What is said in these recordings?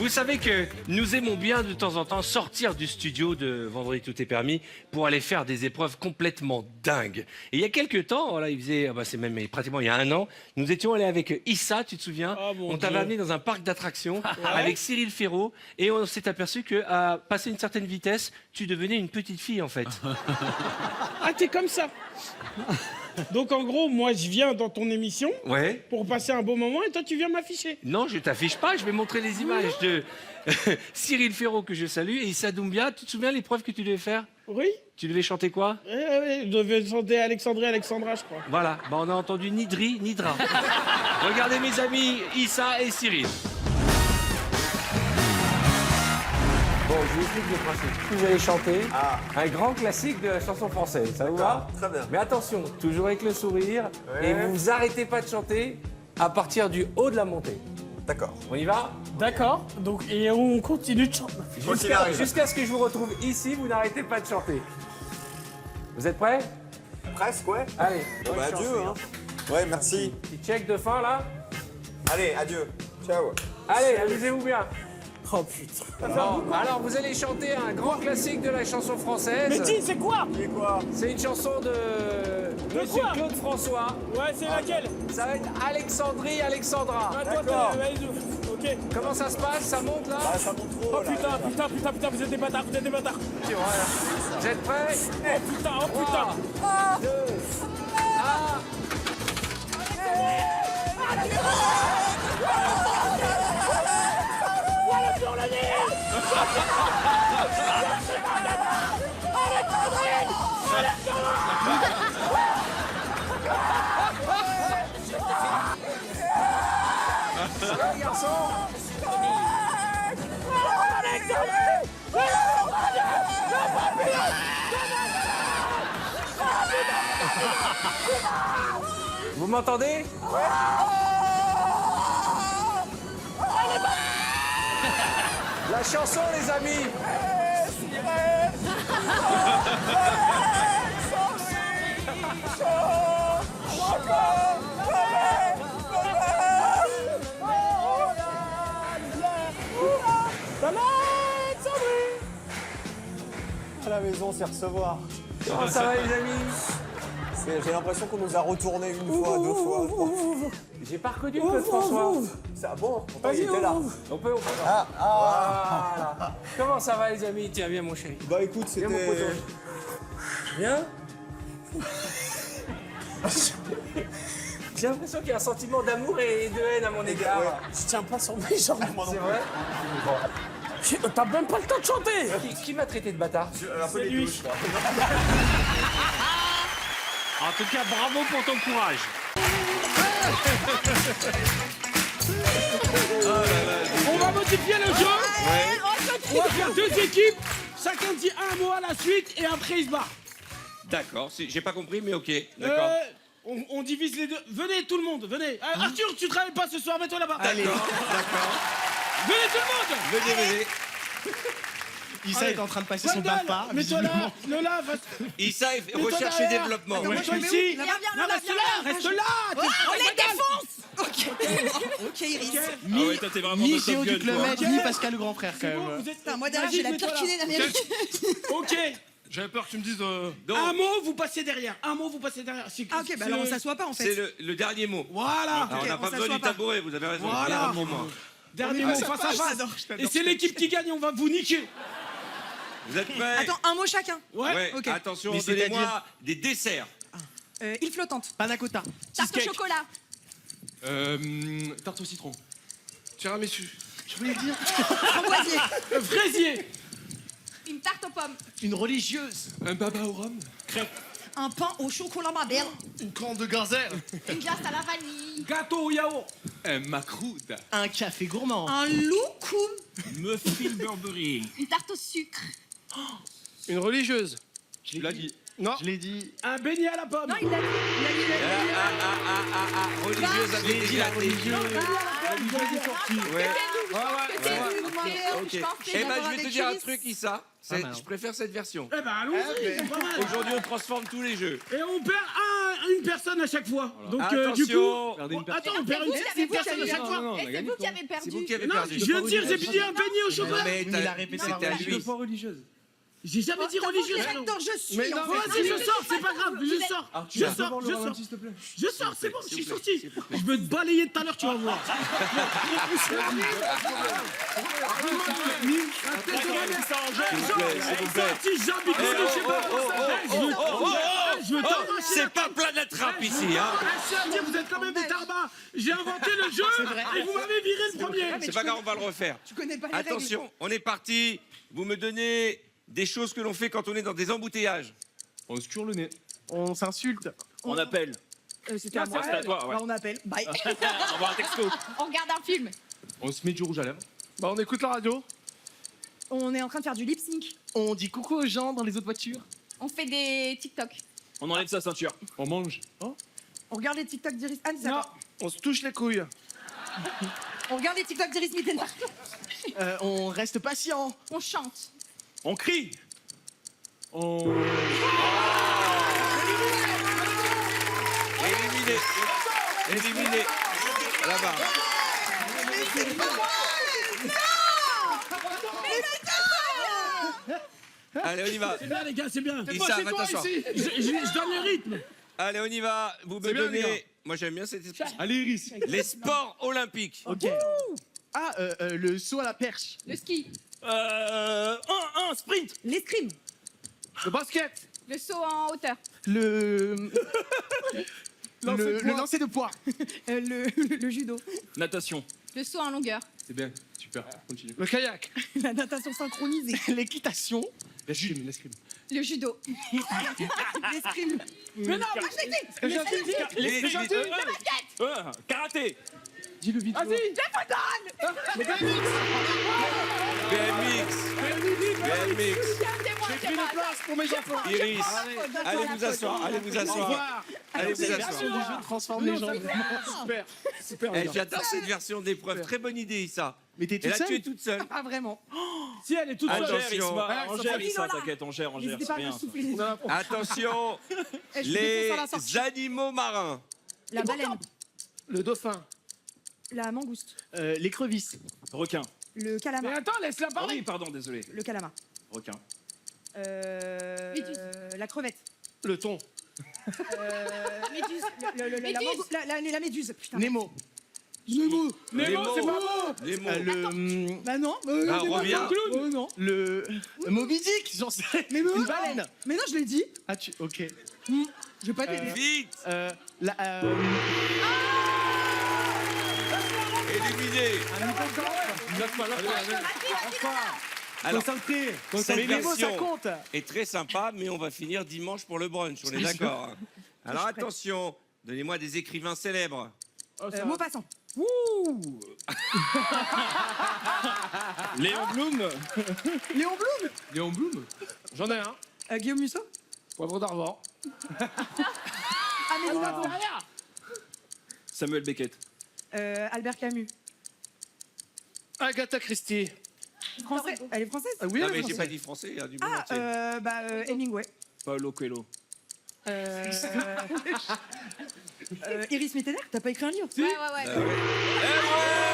Vous savez que nous aimons bien de temps en temps sortir du studio de Vendredi Tout est permis pour aller faire des épreuves complètement dingues. Et il y a quelques temps, voilà, il faisait, c'est même pratiquement il y a un an, nous étions allés avec Issa, tu te souviens? On t'avait amené dans un parc d'attractions avec Cyril Ferraud et on s'est aperçu qu'à passer une certaine vitesse, tu devenais une petite fille en fait. Ah, t'es comme ça. Donc en gros, moi je viens dans ton émission Ouais. pour passer un bon moment et toi tu viens m'afficher. Non, je t'affiche pas, je vais montrer les images de Cyril Ferraud que je salue et Issa Doumbia. Tu te souviens l'épreuve que tu devais faire? Oui. Tu devais chanter quoi? Je devais chanter Alexandrie, Alexandra, je crois. Voilà, on a entendu ni Dri, ni Dra. Regardez mes amis Issa et Cyril. Bon, je vous explique le principe. Vous allez chanter un grand classique de la chanson française, ça vous va? Très bien. Mais attention, toujours avec le sourire, et vous vous arrêtez pas de chanter à partir du haut de la montée. D'accord. On y va? D'accord. Donc et on continue de chanter. Jusqu'à ce que je vous retrouve ici, vous n'arrêtez pas de chanter. Vous êtes prêts? Presque, ouais. Allez, Bah, adieu, hein. Ouais, merci. petit check de fin là. Allez, adieu. Ciao. Allez, amusez-vous bien. Oh putain. Bon, alors vous allez chanter un grand classique de la chanson française. Mais dis, c'est quoi? C'est quoi? C'est une chanson de Monsieur quoi Claude François. Ouais, c'est laquelle? Ça va être Alexandrie, Alexandra. D'accord. Ok. Comment ça se passe? Ça monte là? Ah, ça monte trop, Oh là. putain, vous êtes des bâtards, vous êtes des bâtards. Vous êtes prêts? Oh putain. 2, 1. Les garçons. Vous m'entendez? La chanson, les amis. À la maison, c'est recevoir. Comment ça va, les amis? J'ai l'impression qu'on nous a retourné une fois, deux fois. J'ai pas reconnu Claude François. C'est bon, pourtant il était là. On peut. Voilà. Comment ça va, les amis? Tiens, viens, mon chéri. Bah écoute, Viens, mon poteau. c'était... Viens. J'ai l'impression qu'il y a un sentiment d'amour et de haine à mon égard. Ouais. Je tiens pas sur mes jambes. C'est vrai? T'as même pas le temps de chanter. Qui m'a traité de bâtard? Un peu C'est les lui. deux, je crois. En tout cas, bravo pour ton courage. On va modifier le jeu. On va faire deux équipes. Chacun dit un mot à la suite et après il se barre. D'accord, j'ai pas compris, mais ok. D'accord. On divise les deux. Venez tout le monde, venez. Arthur, tu travailles pas ce soir, mets-toi là-bas. Allez, d'accord. Venez tout le monde. Venez. Issa est en train de passer son BAFA. Mets-toi là. Lola, va. Issa, recherche et derrière. développement. Ouais, Attends, mais ici. Viens, Non, reste là. on les défonce. Ok, Iris. Ah ouais, toi, t'es vraiment Ni dans Top Géo Gun, du toi. Club, ni Pascal le grand frère quand Bon, même. vous êtes- Putain, moi derrière, Vas-y, j'ai la mets-toi pire là. kiné d'Amérique. Ok. J'avais peur que tu me dises... Un mot, vous passez derrière. Un mot, vous passez derrière. Ah ok, bah alors on s'assoit pas en C'est fait. le dernier mot. Voilà. Alors, on n'a on pas besoin s'assoit du pas. tabouret, vous avez raison. Voilà. Dernier moment. Dernier mot face à face. Et c'est l'équipe qui gagne, on va vous niquer. Vous êtes prêts? Attends, un mot chacun. Ouais. ok. Attention, Mais donnez-moi des desserts. Île flottante. Panna cotta. Tarte au chocolat. Tarte au citron. Tiramisu. Je voulais dire Framboisier. Fraisier. Une tarte aux pommes. une religieuse. Un baba au rhum. Un pain au chocolat Mabel. Une crande de garzel. Une glace à la vanille. Gâteau au yaourt. Un macroude. Un café gourmand. Un loukoum. Muffin Burberry. Une tarte au sucre. Une religieuse. Tu l'as dit. Non. Je l'ai dit. Un beignet à la pomme. Non, il l'a dit. Religieuse avec des La religieuse. Ouais. C'est nul, moi. Ok. je pense que Eh ben, d'abord je vais te avec dire un Chris. truc, Issa. Je préfère cette version. Eh ben, allons-y, c'est pas mal. Aujourd'hui, on transforme tous les jeux. Et on perd une personne à chaque fois. Donc, du coup. Attention. Attends, on perd C'est une vous qui personne à avez chaque fois. perdu. Et c'est vous qui avez perdu. C'est vous qui avez Non, perdu. je viens de dire, j'ai dit un beignet au Non, chocolat. mais il a répété la c'était à religieuse. lui. religieuse. J'ai jamais dit religieuse. Quel acteur je suis Mais non, en Bon, fait. vas-y, je sors, c'est pas grave, je sors. Je sors, je sors. S'il te plaît. Je sors, c'est bon, je suis sorti. Je veux te balayer tout à l'heure, tu vas voir. Je veux t'arracher. C'est pas plein d'attrape ici, hein. Vous êtes quand même des tarbas. J'ai inventé le jeu et vous m'avez viré le premier. C'est pas grave, on va le refaire. Tu connais pas les règles. Attention, on est parti. Vous me donnez des choses que l'on fait quand on est dans des embouteillages. On se cure le nez. On s'insulte. On appelle. C'était à moi. C'est à toi, ouais. Bah, on appelle. Bye. On envoie un texto. On regarde un film. On se met du rouge à lèvres. Bah, on écoute la radio. On est en train de faire du lip sync. On dit coucou aux gens dans les autres voitures. On fait des TikTok. On enlève sa ceinture. On mange. On regarde les TikTok d'Iris. Anne, ça Non, va. on se touche les couilles. On regarde les TikTok d'Iris Mittenard. On reste patient. On chante. On crie. On... Éliminé. Éliminé. Là-bas. Allez, on y va. C'est bien, les gars, c'est bien. Issa, va t'asseoir. Je donne le rythme. Allez, on y va. Vous me bien, les gars. donnez. Moi, j'aime bien cette. Allez, Iris. Les sports olympiques. Ok. Ah, le saut à la perche. Le ski. Un sprint. L'escrime. Le basket. Le saut en hauteur. Le lancer de poids. Le judo. Natation. Le saut en longueur. C'est bien. Super. Continue. Le kayak. La natation synchronisée. L'équitation. L'escrime, l'escrime. Le judo. L'escrime. Mais non, mais Les- Karaté. Dis-le vite. BMX. BMX. J'ai pris une place pour mes enfants. Iris. Allez vous asseoir. Allez vous asseoir. Allez vous C'est la version asseoir. du jeu transforme les gens. Super. Super. Eh, j'adore cette version d'épreuve. Très bonne idée, Issa. Mais t'es Et tout là, tu es seul. toute seule. Pas vraiment. Si elle est toute On seule. gère, Isma. Attention. On gère, Issa, t'inquiète, on gère, N'hésitez c'est pas à rien. me ça. souffler. Attention. Eh, je vous Les défonce à la sortie. animaux marins. La baleine. Le dauphin. La mangouste. L'écrevisse. Requin. Le Mais calamar. attends, laisse-la Ah parler. oui, pardon, désolé. Le calamar. Requin. Méduse. La crevette. Le thon. Méduse. La méduse. Putain. Nemo. Nemo, Nemo. c'est pas bon. Les mots. Bah non. Ah, on revient. Non. Le Moby Dick. J'en sais. Mais non. Une baleine. Mais non, je l'ai dit. Ah, tu. Ok. Je vais pas t'aider. Vite. La. Éliminé. Alors, Concentré. cette Mais Nemo, ça version compte. est très sympa, mais on va finir dimanche pour le brunch. On est d'accord. hein. Alors attention. Donnez-moi des écrivains célèbres. Maupassant. Léon Blum. Léon Blum. Léon Blum. J'en ai un. Guillaume Musso. Poivre d'Arvor. Amélie Nothomb. Samuel Beckett. Albert Camus. Agatha Christie. Français. Elle est française. Ah oui, Non, elle est mais j'ai française. pas dit français, il y a du monde entier. Hemingway. Paulo Coelho. Iris Mittener. T'as pas écrit un livre? Ah ouais. Eh ouais.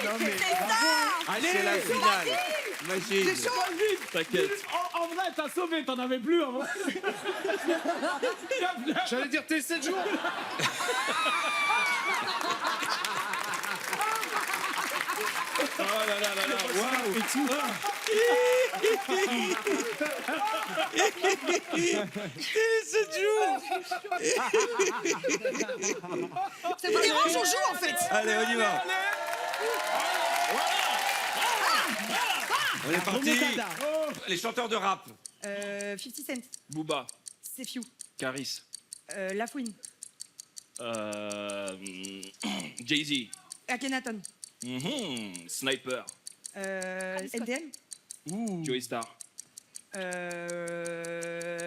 Non, mais. Allez, c'est la finale. Imagine. T'inquiète. En vrai, t'as sauvé, t'en avais plus en vrai. J'allais dire t'es 7 jours. Oh là là là là. Waouh. Ça vous dérange, on joue en fait. Allez, on y va. On est parti. Remontada. Les chanteurs de rap. 50 Cent. Booba. C'est Few. Caris. Lafouine. Jay-Z. Akhenaton. Sniper. NTM. Joey Star.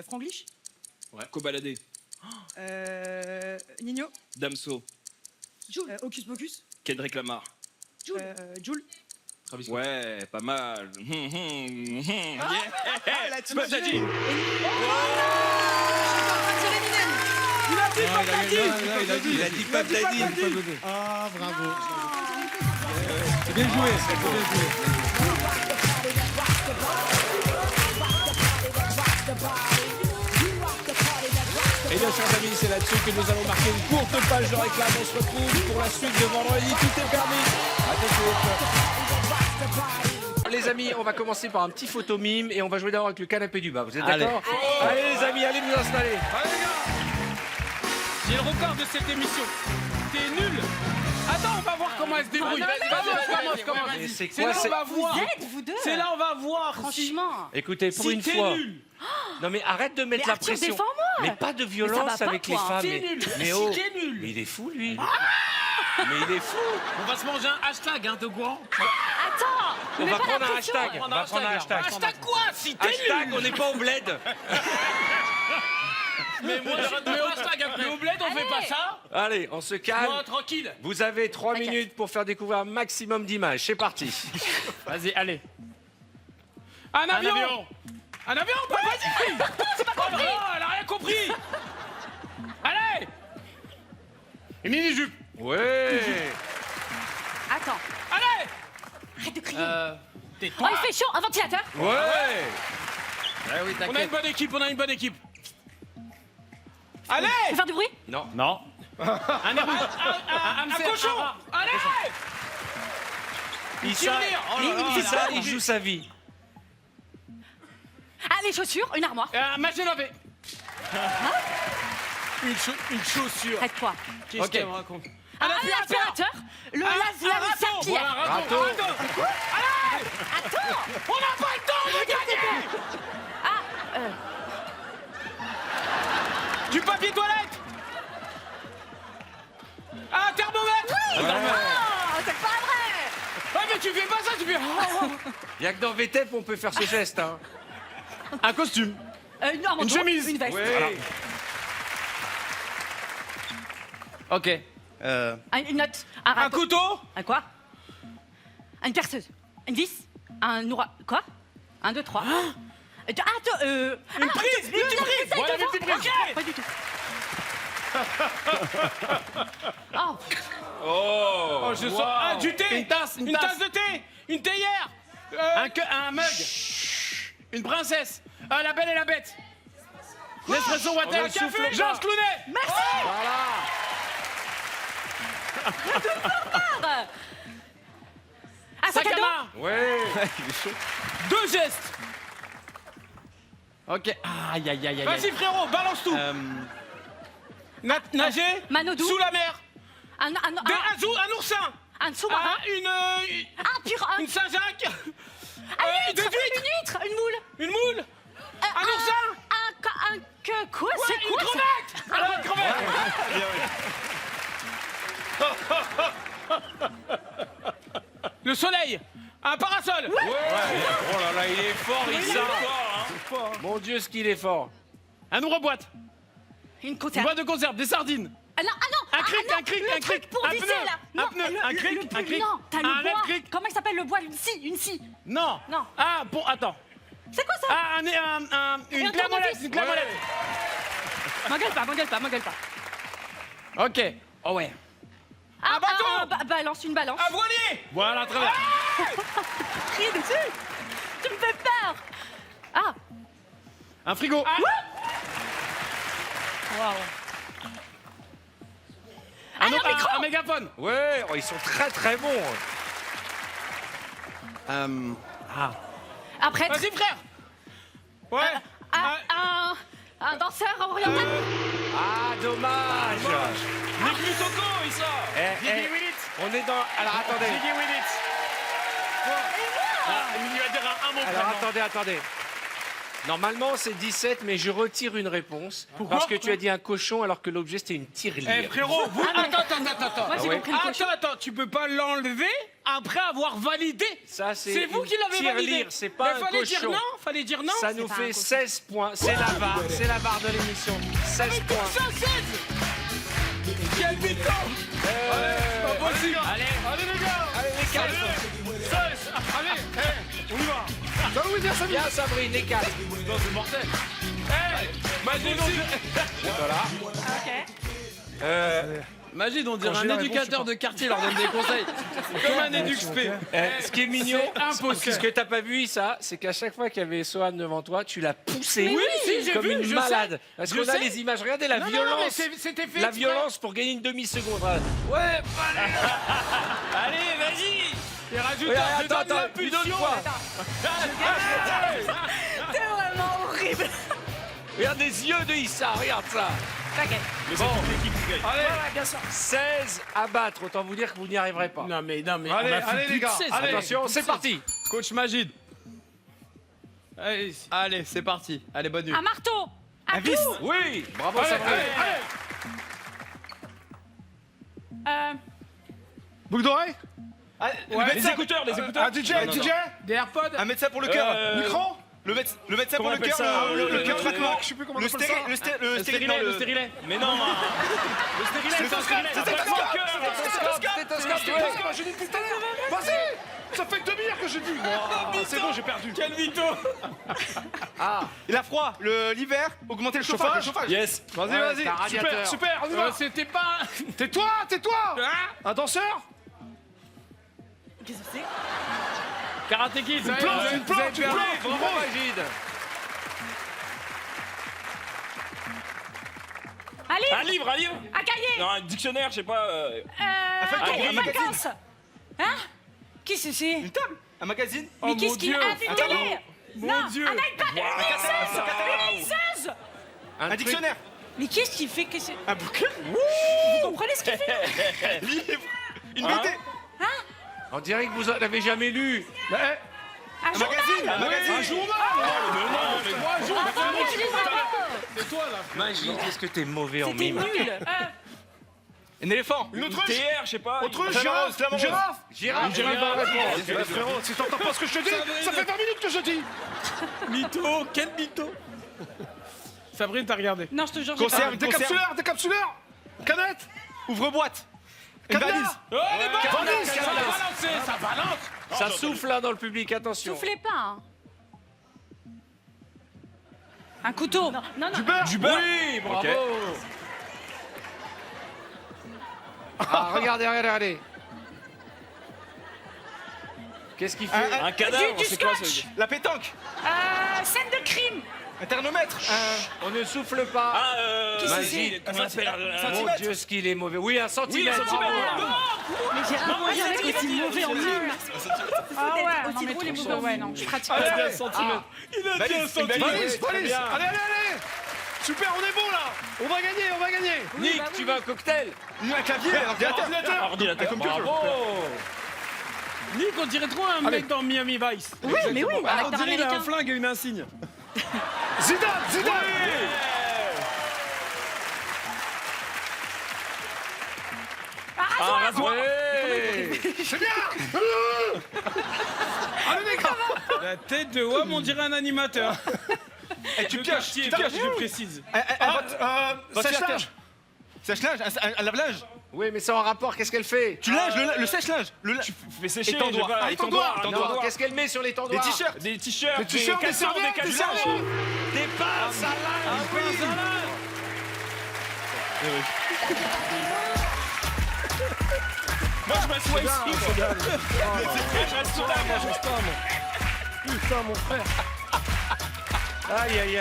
Franglish. Kobalade. Nino. Damso. Hocus Pocus. Kendrick Lamar. Jules. Ouais, pas mal. la team Puff Daddy. Il a dit Puff Daddy. Il a dit Puff Daddy. Ah, bravo. C'est bien joué, c'est bien joué. Et bien, chers amis, c'est là-dessus que nous allons marquer une courte page de réclame. On se retrouve pour la suite de vendredi. Tout est permis. À tout de suite. Les amis, on va commencer par un petit photo mime et on va jouer d'abord avec le canapé du bas. Vous êtes d'accord? Allez les amis, allez vous installer. Allez, les gars. J'ai le record de cette émission. T'es nul. Attends, on va voir comment elle se débrouille. Commence. Mais c'est C'est quoi là on va voir. Vous deux. C'est là on va voir. Franchement. Écoutez, pour Si une t'es fois. nul. Non mais arrête de mettre Mais la Arthur, pression. défends-moi. Mais pas de Mais violence ça va pas, avec les toi. femmes. T'es Mais, nul. mais Si oh, t'es nul. mais il est fou lui. Mais il est fou. On va se manger un hashtag, hein, de courant. Attends. On mets va pas la prendre un pression. hashtag. On va prendre un hashtag. Hashtag quoi? Si t'es Hashtag, nul. on n'est pas au bled. Mais moi, mais hashtag après. Mais au bled, on fait pas ça. Allez, on se calme. Moi, tranquille. Vous avez 3 T'inquiète. minutes pour faire découvrir un maximum d'images. C'est parti. Vas-y, allez. Un avion. Un avion, pas vas-y. C'est pas compris. Oh, elle a rien compris. Allez. Une mini-jupe. Ouais. Attends. Allez. Arrête de crier. Tais-toi. Oh, il fait chaud. Un ventilateur. Ouais. On a une bonne équipe, on a une bonne équipe. Allez. Tu veux faire du bruit? Non. Un cochon. Allez. Issa, il joue sa vie. Ah, les chaussures, une armoire. Machine à laver. Une chaussure. Arrête-toi. Qu'est-ce qu'elle me raconte? Un aspirateur. Le laser serpillère. Râteau. Allez. Attends. On n'a pas le temps de gagner. Du papier toilette. Un thermomètre. Oh, c'est pas vrai. Ah mais tu fais pas ça, tu fais... Il n'y a que dans VTEP on peut faire ce geste. Hein. Un costume. Une armoire. Une chemise. Une veste. Ouais. Ok. Une note. Un Un râteau. couteau. Un quoi? Une perceuse. Une vis. Un noura... Quoi? 1, 2, 3. Une prise. Multiprise. Voilà, multiprise. Pas du tout. Oh, Oh, je sens... Ah, du thé. Une tasse, Une tasse de thé. Une théière. Un mug. Une princesse. La Belle et la Bête. Nespresso Water. Un café. Georges Clooney. un sac à dos. main. Ouais. 2 gestes. Ok. Aïe, aïe, aïe, aïe. Vas-y frérot, balance tout. Nager. Manodou. Sous la mer. Un Un oursin. un sous-marin. Une Saint-Jacques. Une Des huître. huîtres. Une huître. Une moule. Une moule. Un oursin. Quoi? Ouais, C'est une quoi ça? crevette. Alors, une crevette. Le soleil. Un parasol. Oh là là, il est fort, Issa. Mon Dieu, ce qu'il est fort. Un ouvre-boîte. Une Une conserve. boîte de conserve. Des sardines. Ah non. Un cric, non, un cric, le un truc cric. pour Un visser pneu, là. un Non, pneu, le- un le- cric, le un plus- cric. Non, t'as Un le red bois. cric. Comment il s'appelle le bois? Une scie. Non. Non. Ah, attends. C'est quoi ça? Ah, une un claire molette. tournevis. Une claire molette. M'engueule pas. Ok. Oh ouais. Un bâton. Balance, une balance. Un voilier. Voilà, très bien. Crier dessus. Tu me fais peur. Ah. Un frigo. Un micro. Un mégaphone. Ouais, oh, ils sont très très bons. Un prêtre. Vas-y frère. Ouais. Un danseur oriental. Ah, dommage. Nick Mutoko, il sort. Eh, on est dans... Alors attendez. Ziggy Willits. Il va dire un mot. Alors attendez. Normalement c'est 17, mais je retire une réponse. Parce que tu as dit un cochon alors que l'objet c'était une tirelire. Eh frérot, vous... Attends. Moi j'ai ouais. compris le cochon. Attends, tu peux pas l'enlever après avoir validé. Ça C'est vous qui l'avez validé. tirelire, c'est pas Mais un fallait cochon. dire non, fallait dire non. Ça nous pas un fait cochon. 16 points. C'est la barre de l'émission. 16 points. 116. Quel putain. Pas possible. Allez, Viens, Sabrine, les quatre. Non, c'est mortel. Magid, Magid, on dirait Quand un j'ai la réponse, éducateur de quartier leur donne des conseils. Comme un éduc-spé. Ce qui est mignon, impossible. ce que t'as pas vu, ça, c'est qu'à chaque fois qu'il y avait Sohan devant toi, tu l'as poussé oui, si, j'ai comme vu, une je malade. Parce Je qu'on a sais. les images. Regardez la violence. c'était fait La exprès. violence pour gagner une demi-seconde. Ouais, Allez, vas-y. Et rajoute ouais, un attends, une autre fois. C'est vraiment horrible. Regarde les yeux de Issa, regarde ça. T'inquiète. Bon, Allez, Bien sûr. 16 à battre, autant vous dire que vous n'y arriverez pas. Non mais Allez, on a fait allez, plus les de gars, 16. allez. Attention, c'est parti. Coach Magid. Allez, c'est parti. Allez, bonne nuit. Un marteau. Un vis. clou. Oui, bravo Allez, Sabrine. allez. Boucle d'oreille. Les écouteurs, les écouteurs. Un DJ, DJ. Des AirPods. Un médecin pour le cœur. Micro. Le médecin pour Comment le on appelle cœur. ça, Le cœur truc, traitement. je sais plus comment on Le appelle ça. Le stérilet. Mais non. Le stérilet, c'est un stérilet. Stéthoscope, j'ai dit depuis tout à l'heure. Vas-y. Ça fait 2 bières que j'ai dit. C'est bon, j'ai perdu. Quel mytho. Il a froid. L'hiver, augmenter le Chauffage, chauffage. chauffage. Yes. Vas-y, Ouais, vas-y. t'as un radiateur. Super, on y va. C'était pas. Tais-toi, tais-toi. Un danseur. Qu'est-ce que c'est? Karate Kid. Une plante, une plante. Bravo Magid. Un livre. Un livre. Un cahier. Non, un dictionnaire, je sais pas. Un cahier de magazine. vacances. Hein? Qu'est-ce que c'est? Une table. Un magazine. Mais Oh, qu'est-ce mon qu'il Dieu. a? Une télé. Non, Dieu. un iPad. Une liseuse. Une liseuse. Un dictionnaire. Mais qu'est-ce qu'il fait? Qu'est-ce que c'est? Un bouquin. Vous comprenez ce qu'il fait? Livre. Une BD. On dirait que vous en avez jamais lu. Un journal. Magazine. Un magazine. Un journal. C'est toi là. Magid, qu'est-ce que t'es mauvais en C'était mime. nul. Un éléphant. Une autruche. TR, je sais pas. Autruche, Une girafe. flamand rose. Girafe. Girafe, Girafe. Ouais, frérot, si t'entends pas ce que je te dis, ça fait 20 minutes que je dis. Mytho. Quel mytho. Sabrine, t'as regardé. Non, je te jure, j'ai Conserve. pas. Décapsuleur, décapsuleur. Canette. Ouvre-boîte. Une Cadenas. valise. Oh, les balles. Cadenas, Ça cadenas. va balancer. Ça balance. Ça souffle là dans le public, attention. Soufflez pas. Hein. Un couteau. Non, non. Du beurre. Oui, bravo. Ah, regardez. Qu'est-ce qu'il fait? Un cadavre. Du C'est quoi scotch. La pétanque. Scène de crime. Un thermomètre. On ne souffle pas. Qu'est-ce que Magid, c'est? comment on appelle Mon centimètre. Dieu, ce qu'il est mauvais. Oui, un centimètre. centimètre. bravo. Mais Gérard, moi, j'ai aussi mauvais en mime. Ah ouais, aussi drôle et mauvais. Ouais, non, je pratique pas. Allez, Un centimètre. Il a dit un Valise. centimètre. Valise, très valise. bien. Allez. Super, on est bon là. On va gagner. Nick, tu veux un cocktail? Un clavier. Un ordinateur. Bravo. Nick, on dirait trop un mec dans Miami Vice. Oui, mais oui, un On acteur dirait il a un américain. flingue et une insigne. Zidane. Un rasoir. C'est bien. Allez les gars. La tête de Wam, on dirait un animateur. Tu pioches. Je précise. Sèche-linge. Sèche-linge. Un lave-linge. Oui, mais c'est en rapport, qu'est-ce qu'elle fait? Tu linges le sèche-linge. Tu Fais sécher. Étendoir. je sais pas, Étendoir. étendoir. Non, qu'est-ce qu'elle met sur les Des tendoirs? t-shirts. Des t-shirts, Des t-shirts, des serviettes, des serviettes. Des pinces à linge. Moi, je m'assois ici. Je reste sur là, moi, je reste pas, moi. Putain, mon frère. Aïe.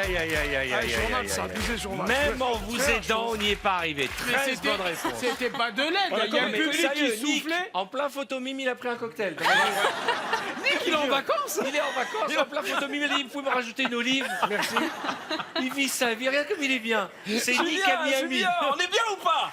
Journal, c'est abusé, journal. Même en vous aidant, on n'y est pas arrivé. 13 bonnes réponses. C'était pas de l'aide. Il y a un Mais public sérieux, qui Nick, soufflait. en plein photo mime, il a pris un cocktail. Nick, il est en vacances. Il est en vacances, en plein photo mime, il a dit, vous pouvez me rajouter une olive. Merci. Il vit sa vie, regarde comme il est bien. C'est Nick à Miami. On est bien ou pas